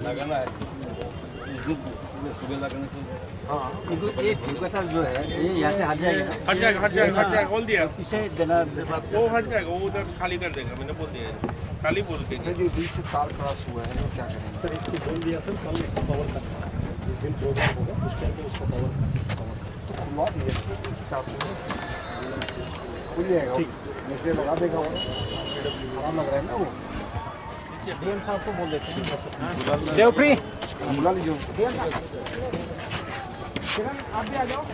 लगाना है सुबह लगाने से। हाँ, किंतु ये कटर जो है ये यहाँ से हट जाएगा। हट जाएगा हट जाएगा हट जाएगा, बोल दिया पीछे देना वो हट जाएगा, वो उधर खाली कर देगा, मैंने बोल दिया खाली बोल के। सर जो बीच से तार क्रॉस हुआ है वो क्या करेंगे? सर इसको बोल दिया सर, कल इसको कवर करना है। जिस दिन प्रोग्राम होगा उस टाइम पे उसको कवर करना है। तो खुलवा दिए तार खुल जाएगा, नेक्स्ट डे लगा देगा वो। आराम लग रहा है ना वो। डीएम साहब को बोल देते हैं बस। देवप्री बुला लीजिए उसको। किरण आप भी आ जाओ।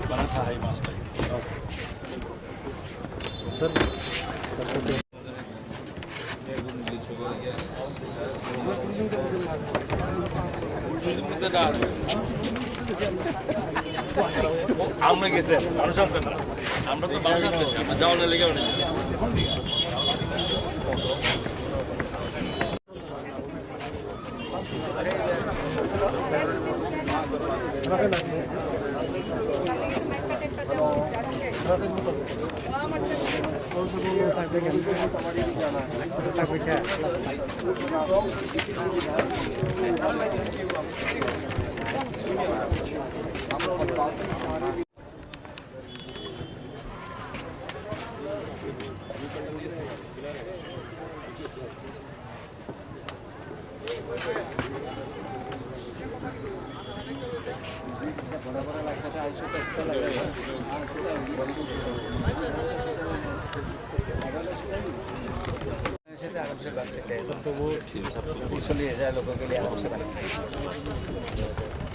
बना था हाई मास्क सर सर আমরা গেছে অনুসন্ধান আমরা তো বাসা আমরা যাওয়ার লেগে অনেক आराम से बात करते हैं तो वो 20,000 लोगों के लिए आराम से बना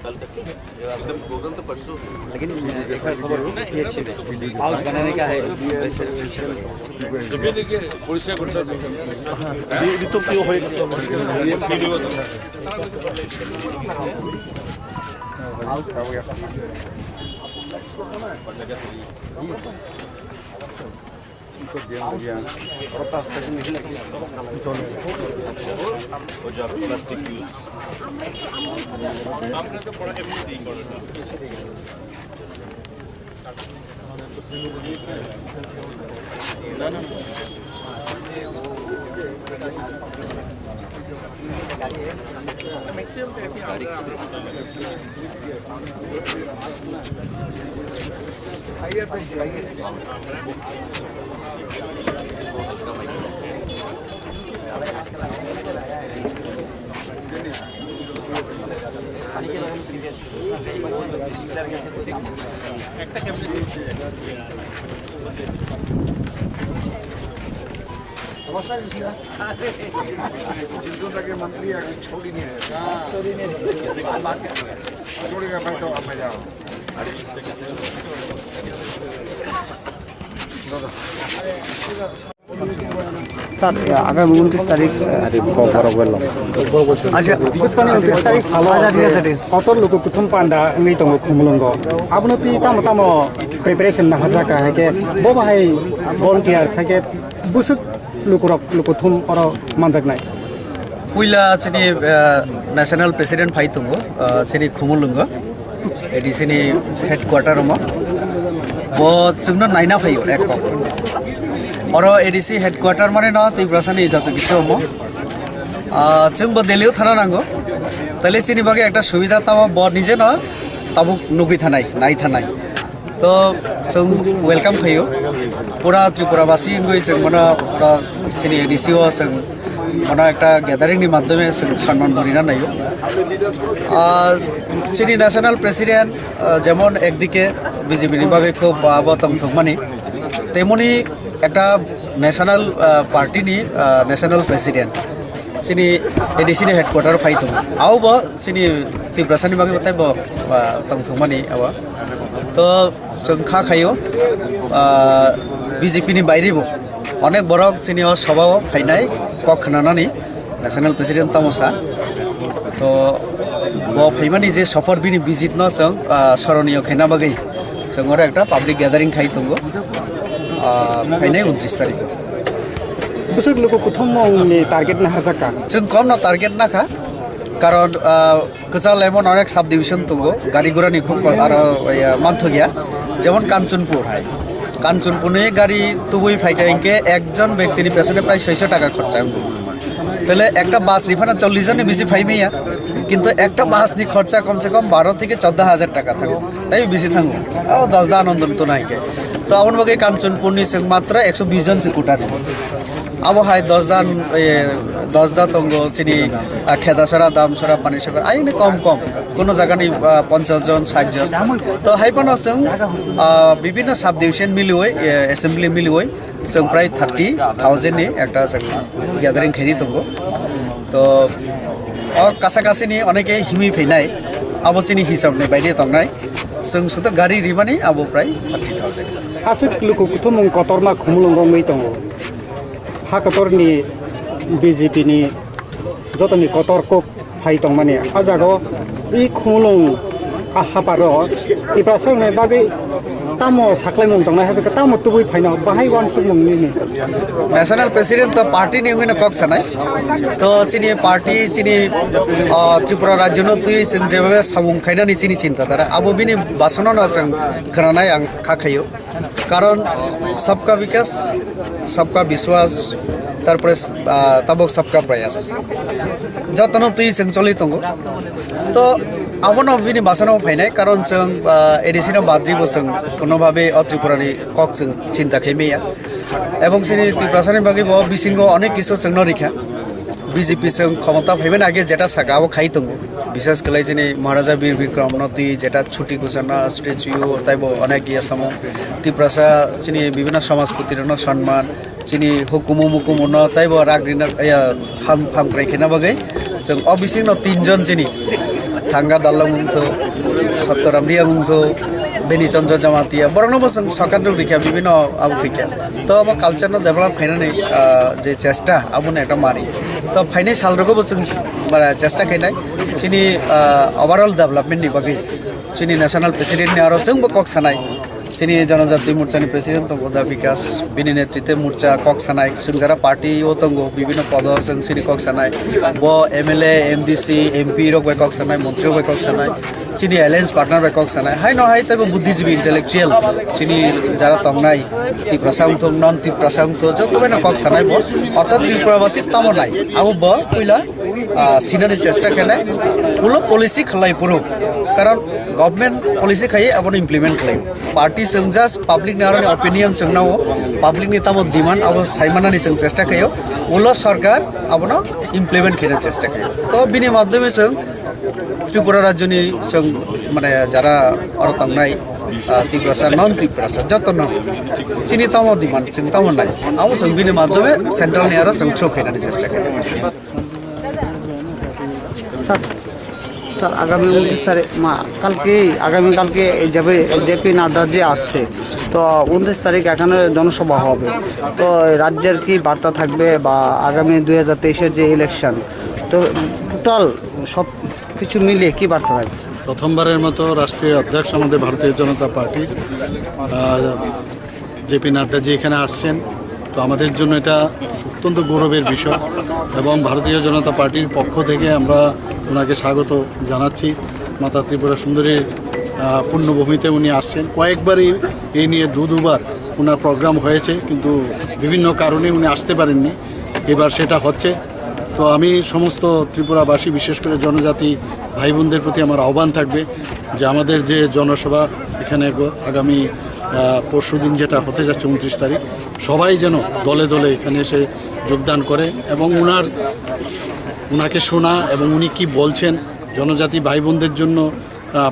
कल तक एकदम प्रोग्राम तो परसों, लेकिन एक बार खबर हो ये अच्छी है हाउस बनाने का है দেখে পরিষ্কার করতে হবে। তো কেউ হয়ে গেছে वो जो प्लास्टिक यूज আমরা তো পড়া এমনি দিই করাটা না না मैक्सिमम आइए तो चलाइए। पानी के लगे सीरियस उसमें नहीं वो जो बिस्मिल्लाह के से कोई काम একটা কেমনে समझता है बिस्मिल्लाह जिसको तक ये मंत्री है छोड़ी नहीं है, सॉरी नहीं बात कर छोड़ेगा बैठो अब मैं जाओ। স্যার আগামী 29 তারিখ আচ্ছা 29 তারিখ সালো কত লোক প্রথম পান্ডা ngai tong khumlongo abno ti tamo tamo preparation na hazaka hake bo bahai volunteer sake busuk lukurok lukuthum oro manjak nai पुइला सिनी नेशनल प्रेसिडेंट फाइ दंगो सिनी खुमुलुंगो एडिसिनी हेडक्वार्टर म बो जोंनो नायना फायो एक कप और एडिसि हेडक्वार्टर माने न तिब्रासानि जतो किसो म जोंबो दिल्लीयाव थाना नांगो तले सिनि बागे एकटा सुबिदा तामा ब निजे न ताबुक नुगै थानाय नाय थानाय तो जों वेलकाम खायो पूरा त्रिपुराबासी गय जों मना पूरा सिनि एडिसिओ जों मना एकटा ग्यादारिंगनि माध्यमे जों सन्मान बरिना नायो सिनि नेशनल प्रेसिडेंट जेमन एकदिके बिजेपिनि बागे खूब आबतम थकमानि तेमनि একটা ন্যাশনাল পার্টিনি ন্যাশনাল প্রেসিডেন্ট সিনি এডিসিনি হেডকোয়ার্টার ফাই দं আও ब सिनि तिब्रासानि बागै बताय ब तंथमानि आवा तो जों खायो बिजेपिनि बायरेबो अनेक बरक सिनि सभाव फायनाय कक खोनानानै न्याशनल प्रेसिडेंट तामसा तो ब फायमानि जे सफर बिनि विजिट न जों सरनीय खायना बागै जों आरो एकटा पाब्लिक ग्यादारिं खाय दंग फायनाय 29 तारिख busuk लोक प्रथम नि टारगेट ना hazaka जों कम ना टारगेट नाखा कारण कचाल एमन अनेक सब डिविजन दंगो गाड़ी घोड़ानि खूब आरो मानथ गैया जेमन कांचनपुर हाय কাঞ্চনপুনে গাড়ি তুবুই ফাইকা ইনকে একজন ব্যক্তির পেছনে প্রায় 600 টাকা খরচা তাহলে একটা বাস রিফান্ড 40 জনে বেশি ফাইমেয়া কিন্তু একটা বাস নি খরচা কমসে কম 12 থেকে 14,000 টাকা থাকো তাই বেশি থাকো 10 দা আনন্দ তো নাইকে তো আমার বাকি কাঞ্চনপুরনি মাত্র 120 জন কুটা আবহাওয়ায় 10 দা তঙ্গ চিনি খেদাসরা দামসরা পানি সাগর আইনে কম কোনো জায়গা নেই 50 জন 60 জন তো হাইপান বিভিন্ন সাব ডিভিশন মিলিয়ে এসেম্বলি মিলিয়ে जों प्राय 30,000 नि একটা গ্যাদারিং খেরি দङ তো কাছাকাছিनि অনেকে হিমি ফैनाय আবসিনি হিসাবनि बायदि दंनाय जों सुद गारि रिबानि आबो प्राय 30,000 asuk luku kutumung kotorma khumulungo mei tongo ha kotorni BJP ni jotoni kotor ko phai tongmani ajago I khumulung ahaparo iprasongne bagi tamo saklaimung tongna habe tamo tubui phaina bahai wan sumung ni national president তো party নিয়ে cock সানাই তো চিনি party চিনি ত্রিপুরা রাজ্য তুই যেভাবে সামুং খাইনানি চিনি চিন্তা তারা আবো বিনি বাসন जों खोनानाय आं खाखायो কারণ सबका विकास सबका विश्वास তারপরে তাবক सबका प्रयास যতন তুই जों চলি দङ তো আবনো বিনি বাসন ফাইনাय কারণ जों এডিসিনো বাদ্রিবো जों কোনোভাবে ত্রিপুরানি কক जों চিন্তা খাইমেয়া এবং চিনি ত্রিপুরাসানি বাকি বিশিঙ্গ অনেক কিছু जों নরিখা বিজেপি जों ক্ষমতা ফাইবেন আগে যেটা সাগাও খাই দङ বিশেষ করে চিনি মহারাজা বীর বিক্রম নদী যেটা ছুটি ঘোষণা স্ট্যাচু তাইবো অনেক ইয়ে সাম ত্রিপুরাসা চিনি বিভিন্ন সমাজপতির সম্মান চিনি হুকুমু মুকুমু ন তাইবো রাগরিনা ফাম ক্রাইখেনা বাগै जों অবিশিঙ্গ 3 জন চিনি থাঙ্গা দাল্লা মুংথো সত্যরামরিয়া মুংথো बेनी चंद्र जमातिया बरनबो जों सरकार रिखा विभिन्न आबो खैखा तो अब कालचार डेभलप खाइनानै जे चेष्टा आबोनो एकटा मारि तो फाइनाय सालरखौबो जों चेष्टा खाइनाय चिनि ओभारअल डेभलपमेन्टनि बागै चिनि नेशनल प्रेसिडेन्टनि आरो जोंबो कक सानाय चिनि जनजाति मोर्चानि प्रेसिडेन्ट दङ दा विकास बिनि नेतृत्व मोर्चा कक सानाय जों जारा पार्टी ओ दङ विभिन्न पद जों चिनि कक सानाय ब एमएलए एमडीसी एमपी रक कक सानाय मन्त्री रक कक सानाय चिनी एलायन्स पार्टनार कक सानाय हाय न हाय तबो बुद्धिजीवी इंटेलेक्चुअल चिनी जारा तंगनाय टिप्रासांग थं नन टिप्रासांग थ जतबेना कक सानाय ब अर्थात टिप्राबासि तामनाय आबो ब पहिला सिनानि चेष्टा खानाय उलो पलिसि खलाय पुरो कारण गभर्नमेन्ट पलिसि खाय आबो इमप्लिमेन्ट खालाय पार्टी जों जास्ट पाब्लिक नारनि ओपिनियन जोंनाव पाब्लिक नि तामो डिमान्ड आबो साइमानानि जों चेष्टा खायो उलो सरकार आबोनो इमप्लिमेन्ट खायनो चेष्टा खायो तो बिनि माध्यमे जों त्रिपुरा राज्यनि जों माने जारा अर तंगनाय टिप्रासा नन टिप्रासा जतन चिनि तामो डिमान्ड जों तामो नाय आबो जों बिनि माध्यमे सेन्ट्रल नि आरो जों थ्रो खायनानि चेष्टा खायो सर आगामी 29 तारीख आगामीकाल के जेपी नाड्डा जी आसছে তো 29 তারিখ এখানে জনসভা হবে তো রাজ্যের কি বার্তা থাকবে বা আগামী 2023 এর যে ইলেকশন তো টোটাল সব কিছু মিলিয়ে কি বার্তা থাকবে প্রথমবারের মতো রাষ্ট্রীয় অধ্যক্ষ আমাদের ভারতীয় জনতা পার্টির জেপি নাড্ডা জি এখানে আসছেন তো আমাদের জন্য এটা অত্যন্ত গৌরবের বিষয় এবং ভারতীয় জনতা পার্টির পক্ষ থেকে আমরা ওনাকে স্বাগত জানাচ্ছি মাতা ত্রিপুরা সুন্দরীর পূর্ণভূমিতে উনি আসছেন কয়েকবারই এই নিয়ে দুবার ওনার প্রোগ্রাম হয়েছে কিন্তু বিভিন্ন কারণে উনি আসতে পারেননি এবার সেটা হচ্ছে তো আমি সমস্ত ত্রিপুরাবাসী বিশেষ করে জনজাতি ভাই বোনদের প্রতি আমার আহ্বান থাকবে যে আমাদের যে জনসভা এখানে আগামী পরশুদিন যেটা হতে যাচ্ছে 29 তারিখ সবাই যেন দলে দলে এখানে এসে যোগদান করে এবং ওনাকে শোনা এবং উনি কি বলছেন জনজাতি ভাই বোনদের জন্য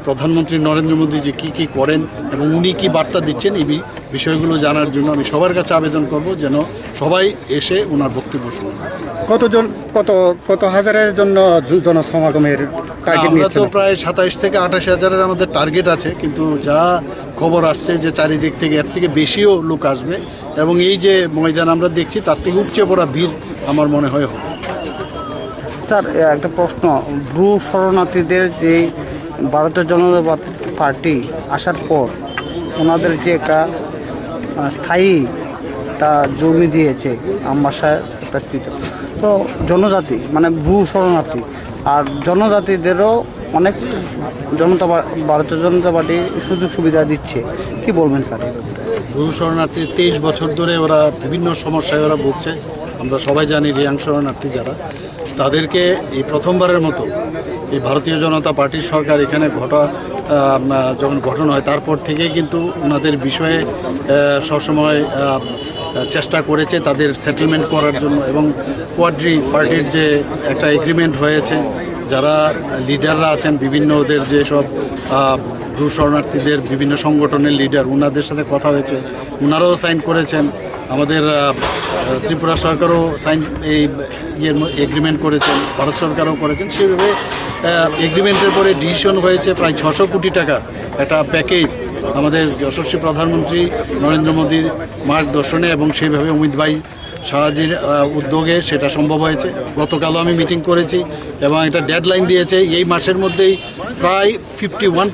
প্রধানমন্ত্রী নরেন্দ্র মোদী যে কী করেন এবং উনি কি বার্তা দিচ্ছেন এই বিষয়গুলো জানার জন্য আমি সবার কাছে আবেদন করব যেন সবাই এসে ওনার বক্তব্য শুনুন কত হাজারের জন্য জনসমাগমের টার্গেট আমরা নিয়েছেন তো প্রায় 27 থেকে 28 হাজারের আমাদের টার্গেট আছে কিন্তু যা খবর আসছে যে চারিদিক থেকে এর থেকে বেশিও লোক আসবে এবং এই যে ময়দান আমরা দেখছি তার থেকে উপচে পড়া ভিড় আমার মনে হয় হবে স্যার একটা প্রশ্ন ব্রু শরণার্থীদের যে ভারতীয় জনতা পার্টি আসার পর ওনাদের যে একটা স্থায়ী একটা জমি দিয়েছে আমবাসায় একটা স্থিত তো জনজাতি মানে ব্রু শরণার্থী আর জনজাতিদেরও অনেক ভারতীয় জনতা পার্টি সুযোগ সুবিধা দিচ্ছে, কি বলবেন স্যার? বহু শরণার্থী 23 বছর ধরে ওরা বিভিন্ন সমস্যায় ওরা ভুগছে। আমরা সবাই জানি রিয়াং শরণার্থী যারা, তাদেরকে এই প্রথমবারের মতো এই ভারতীয় জনতা পার্টির সরকার এখানে যখন গঠন হয় তারপর থেকেই কিন্তু ওনাদের বিষয়ে সবসময় চেষ্টা করেছে তাদের সেটেলমেন্ট করার জন্য। এবং কোয়াড্রি পার্টির যে একটা এগ্রিমেন্ট হয়েছে, যারা লিডাররা আছেন বিভিন্ন ওদের যেসব ভূ শরণার্থীদের বিভিন্ন সংগঠনের লিডার, ওনাদের সাথে কথা হয়েছে, ওনারাও সাইন করেছেন। আমাদের ত্রিপুরা সরকারও এই এগ্রিমেন্ট করেছেন, ভারত সরকারও করেছেন। সেভাবে এগ্রিমেন্টের পরে ডিসিশন হয়েছে প্রায় 600 কোটি টাকা একটা প্যাকেজ আমাদের যশস্বী প্রধানমন্ত্রী নরেন্দ্র মোদীর মার্গদর্শনে এবং সেইভাবে অমিত ভাই শাহজির উদ্যোগে সেটা সম্ভব হয়েছে। গতকালও আমি মিটিং করেছি এবং এটা ডেডলাইন দিয়েছে এই মাসের মধ্যেই প্রায় 51%